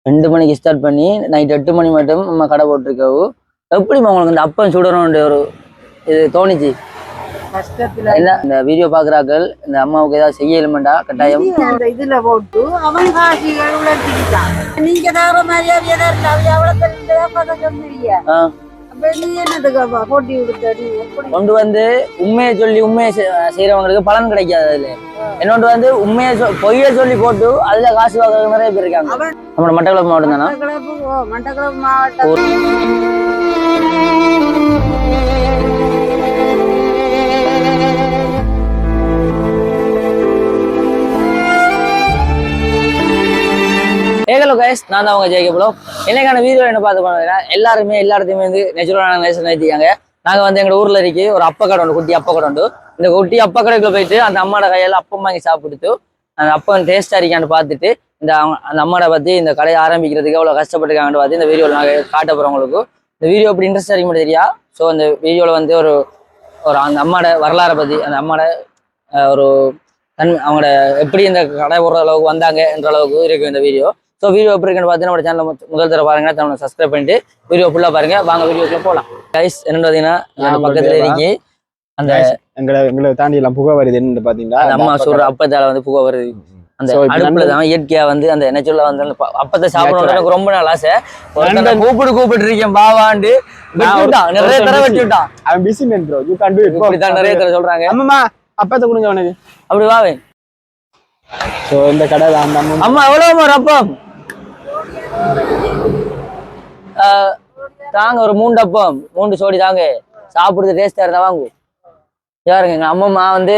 2 மணிக்கு ஸ்டார்ட் பண்ணி நைட் 8 மணி மட்டும் நம்ம கடை போட்டிருக்கவு. எப்படிமா உங்களுக்கு இந்த அப்பம் சுடணும்ன்ற ஒரு இது தோணிச்சு? என்ன இந்த வீடியோ பாக்குறாக்கள் இந்த அம்மாவுக்கு ஏதாவது செய்யலுமெண்டா கட்டாயம் இதுல போட்டு அவன் காசிகள் உழைச்சிக்கிட்டான். நீங்க தவிர மாதிரியா சொன்னீங்க. கொண்டு வந்து உண்மையை சொல்லி உண்மையை செய்யறவங்களுக்கு பலன் கிடைக்காது. அதுல என்னொன்று வந்து உண்மையை பொய்ய சொல்லி போட்டு அதுல காசு வாங்குறது நிறைய பேர் இருக்காங்க. நம்ம மட்டக்களப்பு மாவட்டம் தானா? மட்டக்களப்பு மாவட்டம். ஹலோ கைஸ், நான் தான் அவங்க ஜெயிக்கப்ளோ. என்னைக்கான வீடியோ என்ன பார்த்து போனதுன்னா எல்லாருமே எல்லா இடத்தையுமே வந்து நேச்சுரலான நேசன் நிறுத்திக்காங்க. நாங்கள் வந்து எங்களோட ஊரில் இருக்கு ஒரு அப்பக்கடை உண்டு, குட்டி அப்பக்கடை உண்டு. இந்த குட்டி அப்பக்கடைக்குள்ள போயிட்டு அந்த அம்மாவோட கையால் அப்பம் வாங்கி சாப்பிட்டு அந்த அப்பம் டேஸ்ட்டாக இருக்கான்னு பார்த்துட்டு அந்த அம்மாவை பற்றி இந்த கடையை ஆரம்பிக்கிறதுக்கு எவ்வளோ கஷ்டப்பட்டுருக்காங்கன்னு பார்த்து இந்த வீடியோவில் நாங்கள் காட்ட போகிறவங்களுக்கு. இந்த வீடியோ எப்படி இன்ட்ரெஸ்ட் இருக்க மட்டும் தெரியா. ஸோ அந்த வீடியோவில் வந்து ஒரு அந்த அம்மாவோட வரலாறை பற்றி அந்த அம்மாவோட ஒரு அவங்களோட எப்படி இந்த கடை போடுற அளவுக்கு வந்தாங்க என்ற அளவுக்கு இருக்கு இந்த வீடியோ. ஸோ வீடியோ எப்படி இருக்குன்னு பார்த்து நம்ம சேனல் முதல் தடவை பாருங்க, சேனலை சப்ஸ்கிரைப் பண்ணிட்டு வீடியோ ஃபுல்லாக பாருங்க. வாங்க வீடியோக்குள்ள போகலாம். கைஸ் என்னன்னு பார்த்தீங்கன்னா பக்கத்துல இருக்கு அந்த எங்களை தாண்டி எல்லாம் புகை வருது. என்னன்னு பார்த்தீங்கன்னா அந்த அம்மா சொல்ற அப்பத்தால வந்து புகை வருது. அந்த அடுப்புல தான் இயற்கையா வந்து அந்த நேச்சுரலா வந்து அந்த அப்பத்தை சாப்பிடணும் எனக்கு ரொம்ப நாள் ஆசை. கூப்பிட்டு இருக்கேன் பாவாண்டு நிறைய தடவை வெட்டி விட்டான். அவன் busy man bro, you can to it. இப்படிதான் நிறைய தடவை சொல்றாங்க. அம்மா அப்பத்தை கொடுங்க அவனுக்கு, அப்படி வாவே. ஸோ இந்த கடை தான் அந்த அம்மா எவ்வளவு ஒரு அப்பம் தாங்க, ஒரு 3 அப்பம் 3 சோடி தாங்க, சாப்பிடுறது டேஸ்டா இருந்தா வாங்கு. யாருங்க எங்க அம்மா வந்து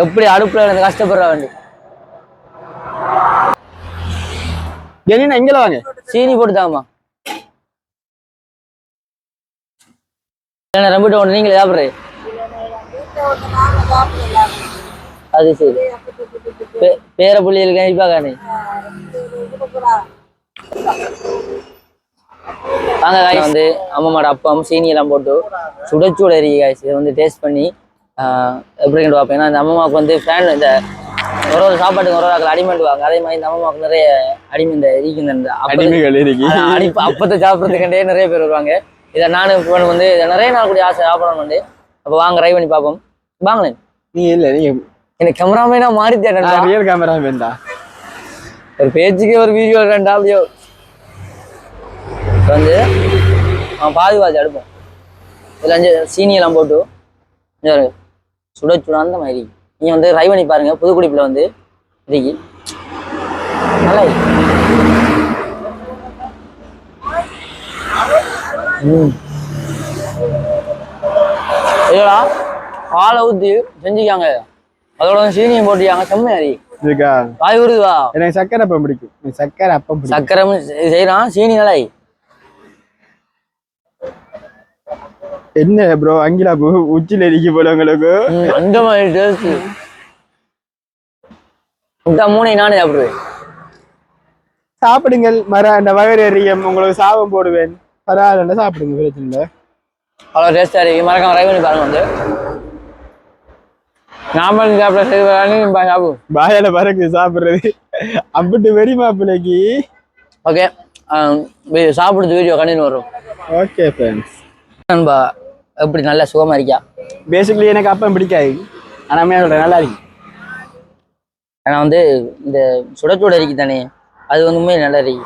எப்படி அடுப்புல இருந்து கஷ்டப்படுறா வந்து என்ன இங்கல வாங்க சீனி போட்டு தாங்கம்மா. ரம்பிட்டு ஒன்று நீங்களே சாப்பிட்றே. அது சரி, பேர புள்ளிகளுக்கு கண்டிப்பாக வாங்க காய். வந்து அம்மாவோட அப்பம் சீனி எல்லாம் போட்டு சுடச்சூட எரிக்க காய்ச்சி இதை வந்து டேஸ்ட் பண்ணி எப்படி கண்டு பார்ப்பேன். ஏன்னா இந்த அம்மாவுக்கு வந்து ஃபேன் இந்த ஒரு சாப்பாட்டுக்கு ஒரு அடிமெண்ட் வாங்க, அதே மாதிரி இந்த அம்மாவுக்கு நிறைய அடிமை இந்த எரிக்குது. இந்த அப்பத்தை சாப்பிட்றதுக்கண்டே நிறைய பேர் வருவாங்க. இதை நானும் வந்து நிறைய நாள் கூட ஆசை சாப்பிடணும் வந்து. அப்போ வாங்க ட்ரை பண்ணி பார்ப்போம். வாங்களேன். நீ இல்லை நீங்க எனக்கு கேமராமேனா மாறி தேடா, ரியல் கேமராமேன் தான். ஒரு பேஜுக்கு ஒரு வீடியோ ரெண்டா அப்படியோ வந்து பாதி அடுப்போம். இதில் 5 சீனியெல்லாம் போட்டு சுட அந்த மாதிரி நீங்கள் வந்து ட்ரை பண்ணி பாருங்க. புதுக்குடிப்பில் வந்து இருக்கு நல்லா இல்லடா பாலை ஊற்றி செஞ்சுக்காங்க, அதோட சீனியும் போட்டியாங்க. செம்மையாரி காய் விடுவா. எனக்கு சக்கரை அப்பம் பிடிக்கும். சக்கரை அப்பம் சக்கரை செய்யறான் சீனி நல்லா. என்ன ப்ரோ அங்கிலா உச்சில இருக்கு போல உங்களுக்கு அந்த மாதிரி டேஸ்ட். இந்த 3 நானே சாப்பிடுவேன். சாப்பிடுங்கள் மர அந்த வயிறு எரியும், உங்களுக்கு சாபம் போடுவேன். பரவாயில்ல சாப்பிடுங்க, பிரச்சனை இல்லை. அவ்வளோ டேஸ்டா இருக்கு. மறக்காம ட்ரை பண்ணி பாருங்க. வந்து நாம சாப்பிடும் பாயால பறக்கு சாப்பிடுறது அம்பிட்டு வெறிமா பிள்ளைக்கு. ஓகே, சாப்பிடுறது வீடியோ கண்டினியூ வரும். ஓகே ஃப்ரெண்ட்ஸ், நண்பா எப்படி நல்லா சுகமா இருக்கியா? பேசிக்கலி எனக்கு அப்பம் பிடிக்காது, ஆனால் சொல்றேன் நல்லா இருக்கு. ஏன்னா வந்து இந்த சுடச்சூட இருக்கு தானே, அது வந்து உண்மையை நல்லா இருக்கு.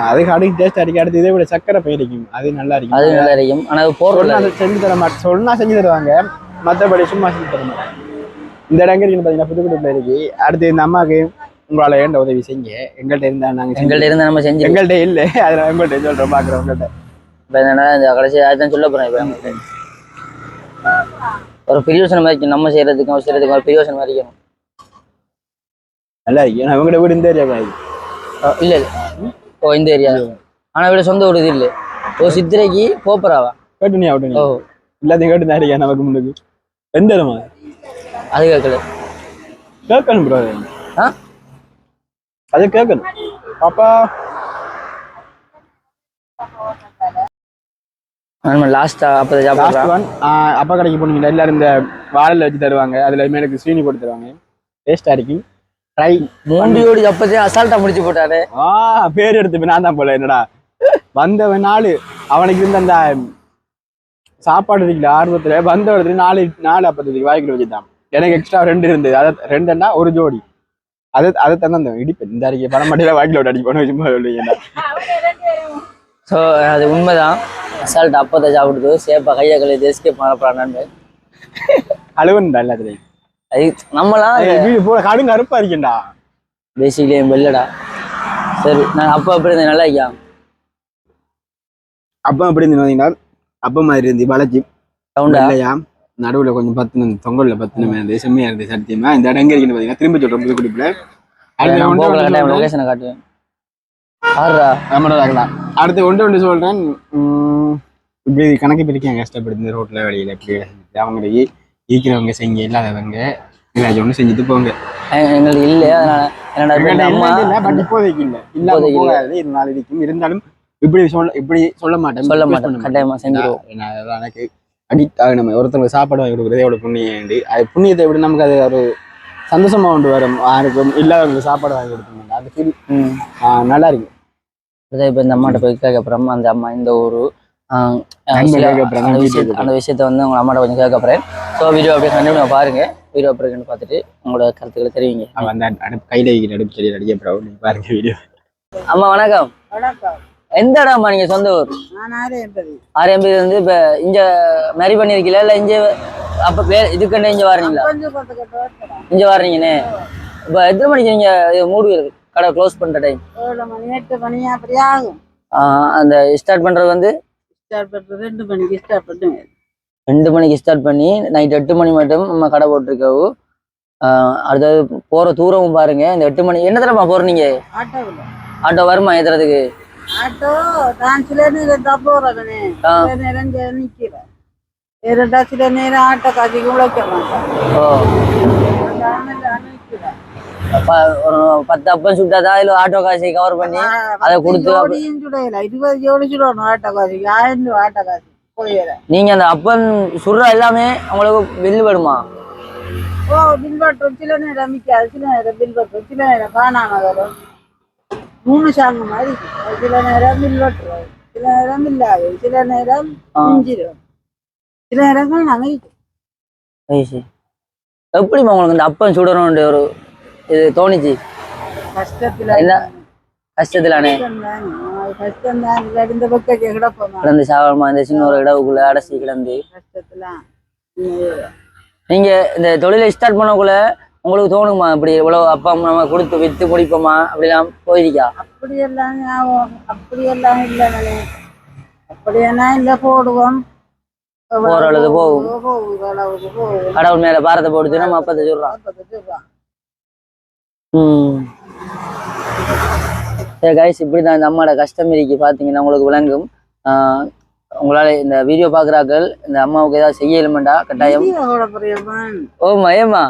அதுக்கு அடுக்கு டேஸ்ட் அடிக்க அடுத்து இதை விட சக்கரை போயிருக்கும், அது நல்லா இருக்கும். அது நல்லா இருக்கும். ஆனால் அது போடுறது செஞ்சு தர மாட்டேன், சொன்னா செஞ்சு தருவாங்க, மற்றபடி சும்மா செஞ்சு தர மாட்டேன். இந்த இடங்கள் பார்த்தீங்கன்னா புதுக்குடிப்பில் இருக்கு. அடுத்து இந்த அம்மாவுக்கு உங்களால் ஏண்ட உதவி செய்யுங்க. எங்கள்கிட்ட இருந்தா நாங்கள் நம்ம செஞ்சு, எங்கள்கிட்ட இல்லை அதில் எங்கள்கிட்ட சொல்கிறோம் பார்க்குறவங்கள்ட்ட. இப்போ என்னன்னா இந்த கடைசி அதுதான் சொல்ல போகிறேன். இப்போ ஒரு பிரியோசனம் மாதிரி நம்ம செய்யறதுக்கும் ஒரு பிரியோசனம் மாதிரி இருக்கணும். நல்லா இருக்கு. ஏன்னா அவங்கள்ட்ட வீடு இந்த ஏரியா இல்லை இல்லை ஓ இந்த ஏரியா, ஆனால் வீடு சொந்த வீடு இல்லை. ஓ சித்திரைக்கு போப்பராவா கேட்டு நீ ஆகட்டும். ஓ எல்லாத்தையும் கேட்டு தான் இருக்கா நமக்கு முன்னுக்கு எந்த இடமா அது கேட்கல. கேட்கணும் ப்ரோ, அது கேட்கணும் பாப்பா. லாஸ்டா அப்பா கடைக்கு போனீங்கன்னா எல்லாரும் இந்த வாழைல வச்சு தருவாங்க, அதுல எனக்கு சீனி போட்டு தருவாங்க. டேஸ்டா இருக்கும். ட்ரை மூண்டியோடி அப்பதே அசால்ட்டா முடிச்சு போட்டாரு. பேர் எடுத்து நான் தான் போல என்னடா வந்தவன் நாலு அவனுக்கு இருந்த அந்த சாப்பாடு இருக்குல்ல ஆர்வத்துல வந்த இடத்துல நாலு அப்பத்துக்கு வாய்க்குள்ள வச்சுட்டான். எனக்கு எக்ஸ்ட்ரா 2 இருந்தது. அதை 2ன்னா ஒரு ஜோடி அதை தந்த இடிப்பேன் இந்த அறிக்கை பணம் மட்டியில வாய்க்குள்ள விட்டு அடிப்போம் சும்மா சொல்லுவீங்க. ஸோ அது உண்மைதான். அசால்ட் அப்பத்தை சாப்பிடுது சேப்பா கையை கழுவி எஸ்கேப் பண்ணப்படான்னு அழுவன்டா எல்லாத்துலையும். அது நம்மளாம் வீடு போல கடுங்க அறுப்பா இருக்கேன்டா பேசிக்கலே வெள்ளடா. சரி நான் அப்பா அப்படி இருந்தேன் நல்லா ஐயா. அப்பா எப்படி இருந்தீங்கன்னா அப்பா மாதிரி இருந்து வளைச்சி இல்லையா நடுவுல கொஞ்சம் பத்துனு தொங்கல்ல பத்துனமே இருந்து செம்மையா இருந்து சத்தியமா. இந்த இடம் எங்க இருக்குன்னு பாத்தீங்கன்னா திரும்ப சொல்றேன் புதுக்குடிப்புல. காட்டுவேன் அடுத்து ஒன்று சொல்றேன். இப்படி கணக்கு பிரிக்க கஷ்டப்படுது ரோட்ல வழியில இப்படி அவங்களுக்கு ஈக்கிறவங்க செஞ்சு இல்லாதவங்க ஏதாச்சும் ஒண்ணு செஞ்சுட்டு போங்க. எங்களுக்கு இல்லை பட் இப்போதைக்கு இல்லை இல்லாத போகாது இருந்தாலும் இருக்கும். இருந்தாலும் இப்படி சொல்ல மாட்டேன் கட்டாயமா செஞ்சிருவோம். எனக்கு அடிக்ட் ஆக நம்ம ஒருத்தவங்க சாப்பாடு வாங்கி கொடுக்குறது எவ்வளவு புண்ணியம். அது புண்ணியத்தை விட நமக்கு அது ஒரு சந்தோஷமா கொண்டு வரும். யாருக்கும் இல்லாதவங்களுக்கு சாப்பாடு வாங்கி கொடுக்கணும் அது ஃபீல் நல்லா இருக்கு. இப்போ இந்த அம்மாட்ட போய் கேட்க அப்புறம் அந்த அம்மா இந்த ஊரு அந்த விஷயத்த வந்து உங்க அம்மாட்ட கொஞ்சம் கேட்க போறேன். ஸோ வீடியோ அப்படியே கண்டிப்பா பாருங்க. வீடியோ அப்புறம் பார்த்துட்டு உங்களோட கருத்துக்களை தெரிவிங்க. கையில அடுப்பு சரி அடிக்க பாருங்க வீடியோ. அம்மா வணக்கம். வணக்கம். எந்த இடம்மா நீங்க சொந்த ஊர்? நான் 6 MP வந்து இப்ப இங்க மேரி பண்ணிருக்கீங்களா இல்ல இங்க அப்ப இதுக்கண்டே இங்க வாரீங்களா? இங்க வாரீங்கன்னு இப்ப எத்தனை மணிக்கு நீங்க மூடுவீர்கள் கடை க்ளோஸ் பண்ற டைம்? 7 மணி 8 மணி அப்படி ஆகும். அந்த ஸ்டார்ட் பண்றது வந்து 2 மணிக்கு ஸ்டார்ட் பண்ணுவேன். 2 மணிக்கு ஸ்டார்ட் பண்ணி நைட் 8 மணி மட்டும் நம்ம கடை போட்டிருக்கவு. அடுத்தது போற தூரமும் பாருங்க. இந்த 8 மணி என்ன தரமா போற நீங்க? ஆட்டோ வருமா ஏத்துறதுக்கு? ஆட்டோ நான் சில நேரம் போறேன் நேரம் நிக்கிறேன். சில நேரம் ஆட்டோ காட்சிக்கு உழைக்க மாட்டேன். ஒரு 10 அப்பம் சுட்டாதான் இதுல ஆட்டோ காசை கவர் பண்ணி அதை கொடுத்து 20 ஜோடி சுடணும். ஆட்டோ காசிக்கு 1000 ரூபாய் ஆட்டோ காசி போயிடுறேன். நீங்க அந்த அப்பன் சுடுற எல்லாமே உங்களுக்கு பில்லு வருமா? பில் பட்டும் சில நேரம் மிக்காது. சில நேரம் பில் பட்டும் சில நேரம் காணாம வரும். 3 சாங்கு மாதிரி சில நேரம் பில் பட்டுரும் சில நேரம் இல்லாது சில நேரம் மிஞ்சிடும் சில நேரம் காணாம எப்படிமா உங்களுக்கு இந்த அப்பன் சுடணும்ன்ற ஒரு இது தோணிச்சு? கஷ்டத்திலானே இந்த பக்கம் கிடப்போம் கிடந்து சாவமா இந்த சின்ன ஒரு இடவுக்குள்ள அடைச்சி கிடந்து கஷ்டத்துல. நீங்க இந்த தொழிலை ஸ்டார்ட் பண்ணக்குள்ள உங்களுக்கு தோணுமா இப்படி இவ்வளவு அப்பா அம்மா நம்ம கொடுத்து வித்து முடிப்போமா அப்படிலாம் போயிருக்கா? அப்படியெல்லாம் அப்படியெல்லாம் இல்லை. அப்படியெல்லாம் இல்லை போடுவோம் ஓரளவு போகும். கடவுள் மேல பாரத்தை போடுச்சு நம்ம அப்பத்தை சொல்றோம். சரி கைஸ் இப்படிதான் இந்த அம்மாவோட கஷ்டம் இருக்கு பாத்தீங்கன்னா உங்களுக்கு விளங்கும். உங்களால இந்த வீடியோ பாக்குறாக்கள் இந்த அம்மாவுக்கு ஏதாவது செய்ய இல்லமெண்டா கட்டாயம். ஓமா ஏமா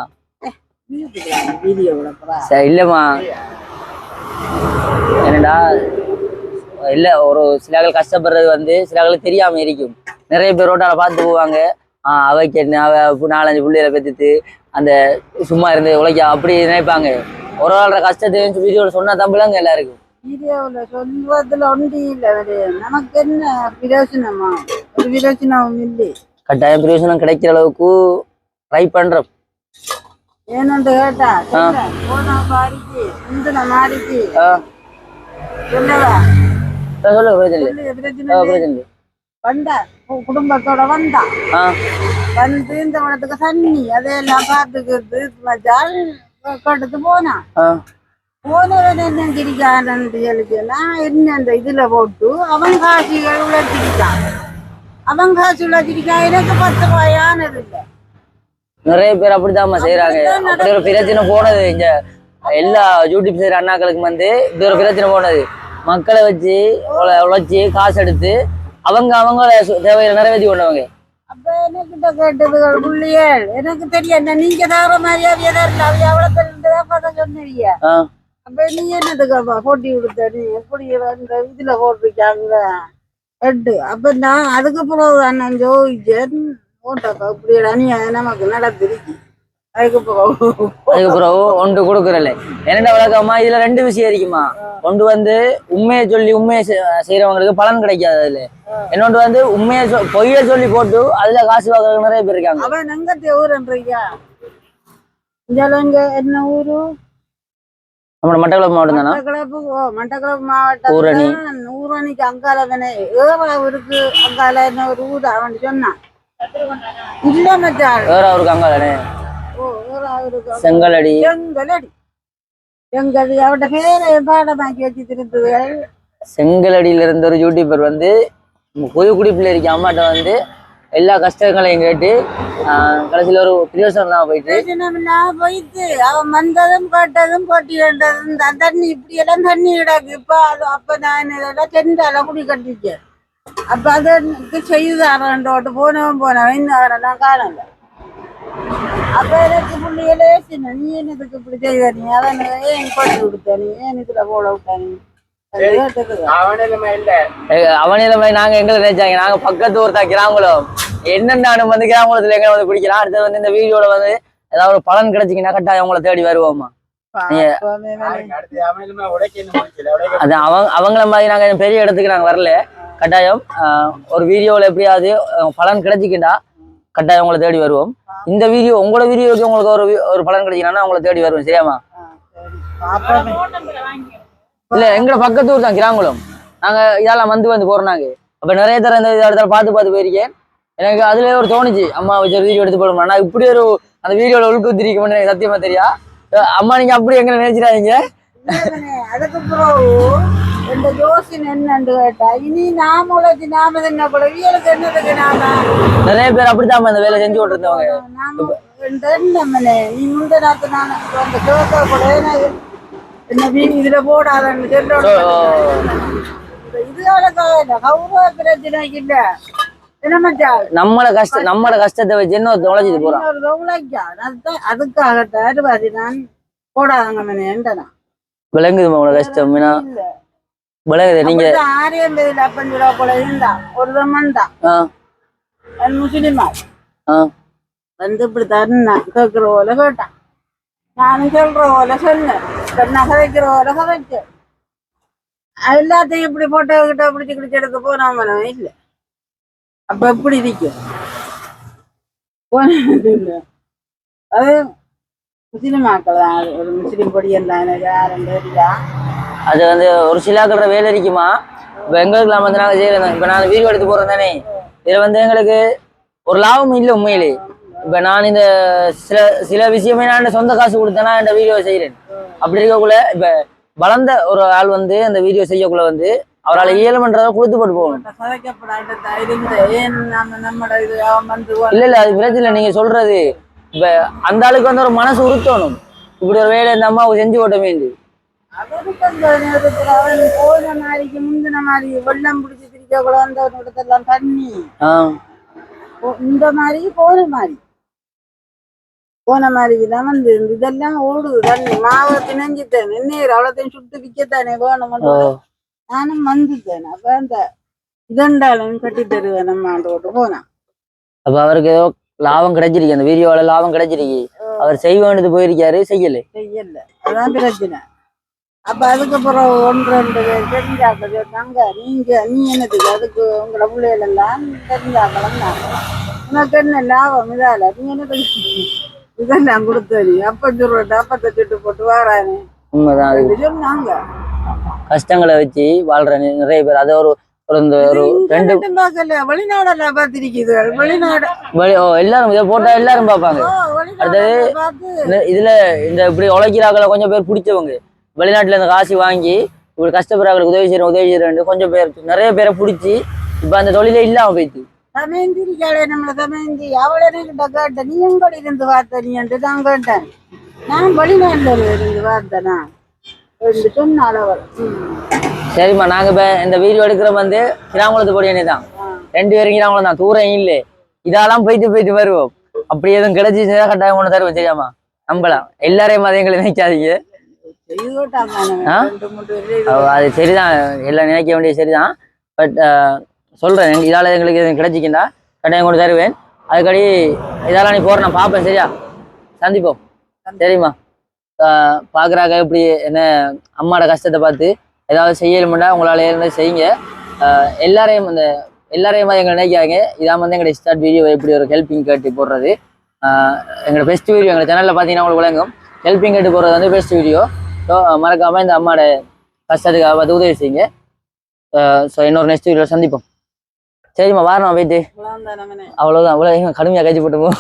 இல்லம்மா என்னடா இல்ல ஒரு சிலர்கள் கஷ்டப்படுறது வந்து சிலர்களுக்கு தெரியாம இருக்கும். நிறைய பேர் ரோட்டால பார்த்து போவாங்க. அவைக்கு என்ன அவ 4-5 பிள்ளைகளை பெற்றுட்டு அந்த சும்மா இருந்து உழைக்க அப்படி நினைப்பாங்க. ஒரு ஆளோட கஷ்டத்தையும் வீடியோல சொன்னா தம்பிலாங்க எல்லாருக்கும் வீடியோல சொல்வதில் ஒன்றி இல்லை. நமக்கு என்ன பிரயோசனமா? ஒரு பிரயோசனமும் இல்லை. கட்டாயம் பிரயோசனம் கிடைக்கிற அளவுக்கு ட்ரை பண்றோம். ஏன்னு கேட்டா போன பாடிக்கு இந்த மாடிக்கு சொல்லவா சொல்லு பிரச்சனை வந்தா குடும்பத்தோட வந்தா வந்து இந்த உலகத்துக்கு தண்ணி அதையெல்லாம் பார்த்துக்கிறது கேட்டுட்டு போனா போனவன் என்ன கிரிக்காரன்ட்டு எழுதியெல்லாம் என்ன அந்த இதுல போட்டு அவன் காசிகள் உழைச்சிருக்கான். அவன் காசு உழைச்சிருக்கான். எனக்கு 10 ரூபாயானது இல்லை. நிறைய பேர் அப்படித்தாம்மா செய்யறாங்க. அப்படி ஒரு பிரச்சனை போனது இங்க எல்லா யூடியூப் செய்யற அண்ணாக்களுக்கு வந்து இப்படி ஒரு பிரச்சனை போனது. மக்களை வச்சு உழைச்சி காசு எடுத்து அவங்கள தேவையை நிறைவேற்றி கொண்டவங்க. அப்ப எனக்கிட்ட கேட்டதுகள் புள்ளியல் எனக்கு தெரியும். நீங்க தவிர மாதிரியா அவ்வளவு சொன்னீங்க. அப்ப நீ என்னதுக்கு போட்டி கொடுத்த நீ எப்படி இதுல போட்டிருக்காங்க எட்டு. அப்ப நான் அதுக்கு பிறகு அண்ணன் ஜோதிச்சேன் போட்டாக்கா இப்படி அணியா நமக்கு நடந்துருக்கு. அதுக்கப்புறம் ஒன்று கொடுக்குறல. என்னென்ன வழக்கமா இதுல ரெண்டு விஷயம் இருக்குமா. ஒன்று வந்து உண்மையை சொல்லி உண்மையை செய்யறவங்களுக்கு பலன் கிடைக்காது. அதுல இன்னொன்று வந்து உண்மையை பொய்ய சொல்லி போட்டு அதுல காசு வாங்குறவங்க நிறைய பேர் இருக்காங்க. அவன் எங்க ஊருன்றியா? என்ன ஊரு? நம்ம மட்டக்களப்பு மாவட்டம் தானா? மட்டக்களப்பு மாவட்டம் ஊரணிக்கு அங்கால தானே ஊருக்கு அங்கால என்ன ஒரு ஊர் அவன் சொன்னான். இல்ல மச்சான் வேற ஊருக்கு அங்காலே செங்கலடி. செங்கலடி செங்கல் அவட பேரை பாடமாக்கி வச்சு திருத்துகள். செங்கலடியில இருந்த ஒரு யூடியூபர் வந்து புது குடிப்பில் இருக்க அம்மாட்ட வந்து எல்லா கஷ்டங்களையும் கேட்டு கடைசியில் ஒரு பிரயோசனம் போயிட்டு அவன் வந்ததும் கேட்டதும் போட்டி வேண்டதும் தண்ணி இப்படி எல்லாம் தண்ணி கிடாக்கு. இப்ப அது அப்ப நான் இதெல்லாம் டென்டால குடி கட்டிச்சேன். அப்ப அதற்கு செய்தாரோட்டு போனவன் இன்னும் அவரெல்லாம் காணல. அப்ப எனக்கு பிள்ளைகளே சின்ன நீ என்னதுக்கு இப்படி செய்த நீ அவன் ஏன் போட்டு கொடுத்த நீ ஏன் இதுல போட விட்ட நீ அவனிலமை நாங்க எங்களை நினைச்சாங்க. நாங்க பக்கத்து ஊர் தான் கிராமங்களும் என்னென்ன வந்து கிராமத்துல எங்க வந்து பிடிக்கலாம். அடுத்தது வந்து இந்த வீடியோல வந்து ஏதாவது ஒரு பலன் கிடைச்சிங்கன்னா கட்டாயம் அவங்கள தேடி வருவோமா. அது அவங்கள மாதிரி நாங்க பெரிய இடத்துக்கு நாங்க வரல. கட்டாயம் ஒரு வீடியோல எப்படியாவது பலன் கிடைச்சிக்கிட்டா கட்டாயம் உங்களை தேடி வருவோம். இந்த வீடியோ உங்களோட வீடியோக்கு உங்களுக்கு ஒரு பலன் கிடைச்சிங்கன்னா உங்களை தேடி வருவோம். சரியாமா? இல்ல எங்களோட பக்கத்து ஊர் தான் கிராங்குளம். நாங்க இதெல்லாம் வந்து போறோம். நாங்க அப்ப நிறைய தர இந்த இடத்துல பார்த்து போயிருக்கேன். எனக்கு அதுல ஒரு தோணுச்சு அம்மா வச்சு வீடியோ எடுத்து போடணும். நான் இப்படி ஒரு அந்த வீடியோல உள்குத்திரிக்க மாட்டேன். எனக்கு சத்தியமா தெரியா. அம்மா நீங்க அப்படி எங்களை நினைச்சிடாதீங்க. அதுக்கப்புறம் இந்த யோசனை என்னன்னு கேட்டா இனி நாம உழைச்சி நாம என்ன போல வீலுக்கு என்னதுக்கு நாம நிறைய பேர் அப்படித்தான் இந்த வேலை செஞ்சு விட்டுருந்தவங்க. நீ முந்த நாத்து நான் அந்த கேட்க கூட என்ன இதுல போடாதன்னு சொல்ல இதுல கௌரவ பிரச்சனை இல்ல. நம்மள கஷ்டத்தை வச்சு என்ன உழைச்சிட்டு போறோம். அதுக்காக நான் போடாதாங்க விளங்குது உங்களோட கஷ்டம். விளங்குது. நீங்க 650 ரூபா போல இருந்தா ஒரு தான் முஸ்லிமா வந்து இப்படி தருணா கேட்கிற போல கேட்டான். நானும் சொல்ற போல சொன்னேன். கதைக்கிற போல கதைச்சேன். எல்லாத்தையும் இப்படி போட்டோ கிட்ட பிடிச்சி கிடிச்சு எடுக்க போனாம இல்லை. அப்ப எப்படி இருக்கும் அது முஸ்லிமாக்கள் தான். ஒரு முஸ்லிம் பொடியன் தான் எனக்கு யாரும் தெரியா. அது வந்து ஒரு சிலாக்கிற வேலை இருக்குமா. இப்போ எங்களுக்கு நான் வந்து நாங்கள் செய்யறோம். இப்போ நான் வீடியோ எடுத்து போறோம் தானே. இதில் வந்து எங்களுக்கு ஒரு லாபம் இல்லை உண்மையிலே. இப்போ நான் இந்த சில விஷயமே நான் சொந்த காசு கொடுத்தேன்னா இந்த வீடியோ செய்கிறேன். அப்படி இருக்கக்குள்ள இப்போ வளர்ந்த ஒரு ஆள் வந்து அந்த வீடியோ செய்யக்குள்ள வந்து அவரால் இயலுமன்றதை கொடுத்து போட்டு போகணும். இல்ல அது பிரச்சனை. நீங்க சொல்றது இப்ப அந்த ஆளுக்கு வந்து ஒரு மனசு உறுத்தணும். இப்படி ஒரு வேலை இந்த அம்மாவுக்கு செஞ்சு ஓட்டமே. போன நாளைக்கு முந்தின மாதிரி வெள்ளம் பிடிச்சி திரிக்க கூட வந்தவர்கிட்டெல்லாம் தண்ணி இந்த மாதிரி போன மாதிரிதான் வந்து இதெல்லாம் ஓடுது தண்ணி. மாவை பிணைஞ்சிட்டேன். நீர் அவ்வளோத்தையும் சுட்டு விற்கத்தானே வேணும். நானும் வந்துட்டேன். அப்ப அந்த இதண்டாலும் கட்டி தருவேன் நம்ம ஆண்டோட்டு போனா. அப்ப அவருக்கு ஏதோ லாபம் கிடைச்சிருக்கு. அந்த வீடியோல லாபம் கிடைச்சிருக்கு. அவர் செய்ய வேண்டியது போயிருக்காரு. செய்யல அதான் பிரச்சனை. அப்ப அதுக்கப்புறம் 1-2 பேர் தெரிஞ்சாக்கள் சொன்னாங்க. நீ என்னதுக்கு அதுக்கு உங்களோட பிள்ளைகளெல்லாம் தெரிஞ்சாக்களும் உனக்கு என்ன லாபம் இதால நீ என்ன இதெல்லாம் கொடுத்தது அப்பத்தை சுட்டு போட்டு வாரானே. உண்மைதான். சொன்னாங்க கஷ்டங்களை வச்சு வாழ்ற நிறைய பேர். அது ஒரு வெளிநாடெல்லாம் பார்த்திருக்குது. வெளிநாடு எல்லாரும் இதை போட்டா எல்லாரும் பார்ப்பாங்க. அடுத்தது இதுல இந்த இப்படி உழைக்கிறாக்களை கொஞ்சம் பேர் பிடிச்சவங்க வெளிநாட்டுல இந்த காசு வாங்கி இப்படி கஷ்டப்படுறாங்களுக்கு உதவி செய்யறேன் கொஞ்சம் பேர் நிறைய பேரை பிடிச்சி இப்ப அந்த தொழிலே இல்லாம போயிட்டு தமேந்திரிக்காளே நம்மள தமேந்தி அவளே கிட்ட கேட்டேன். நீ எங்கடி இருந்து பார்த்த நீ என்று தான் கேட்டேன். நான் வெளிநாட்டுல இருந்து பார்த்தேனா சொன்னாள் அவள். சரிம்மா நாங்க இப்ப இந்த வீடியோ எடுக்கிற வந்து கிராங்குளத்து பொடியனே தான். 2 பேரும் கிராங்குளம் தான். தூரம் இல்லை. இதெல்லாம் போயிட்டு வருவோம். அப்படி எதுவும் கிடைச்சிச்சுன்னா கட்டாயம் ஒண்ணு தருவோம். சரியாமா? நம்பலாம். எல்லாரையும் அதை எங்களை நினைக்காதீங்க. அது சரிதான். எல்லாம் நினைக்க வேண்டிய சரிதான். பட் சொல்றேன் இதால எங்களுக்கு கிடைச்சிக்கிண்டா கட்டாயம் கொண்டு தருவேன். அதுக்கடி இதெல்லாம் நீ போற நான் பார்ப்பேன். சரியா? சந்திப்போம். சரிம்மா. பாக்குறாங்க இப்படி என்ன அம்மாவோட கஷ்டத்தை பார்த்து ஏதாவது செய்யணும்னா உங்களால என்ன செய்யுங்க. எல்லாரையும் எங்களை நினைக்காங்க. இதான் வந்து எங்களோட ஸ்டார்ட் வீடியோ எப்படி ஒரு ஹெல்பிங் கேட்டு போடுறது. எங்களோட பெஸ்ட் வீடியோ எங்கள் சேனலில் பார்த்தீங்கன்னா உங்களுக்கு விளங்கும். ஹெல்பிங் கேட்டு போடுறது வந்து பெஸ்ட் வீடியோ. ஸோ மறக்காமல் இந்த அம்மாவோட கஷ்டத்துக்காக பார்த்து உதவி செய்யுங்க. ஸோ இன்னொரு நெக்ஸ்ட் வீடியோ சந்திப்போம். சரிம்மா, வாரம் போயிட்டு அவ்வளோதான். அவ்வளோ கடுமையாக கழிச்சு போட்டுப்போம்.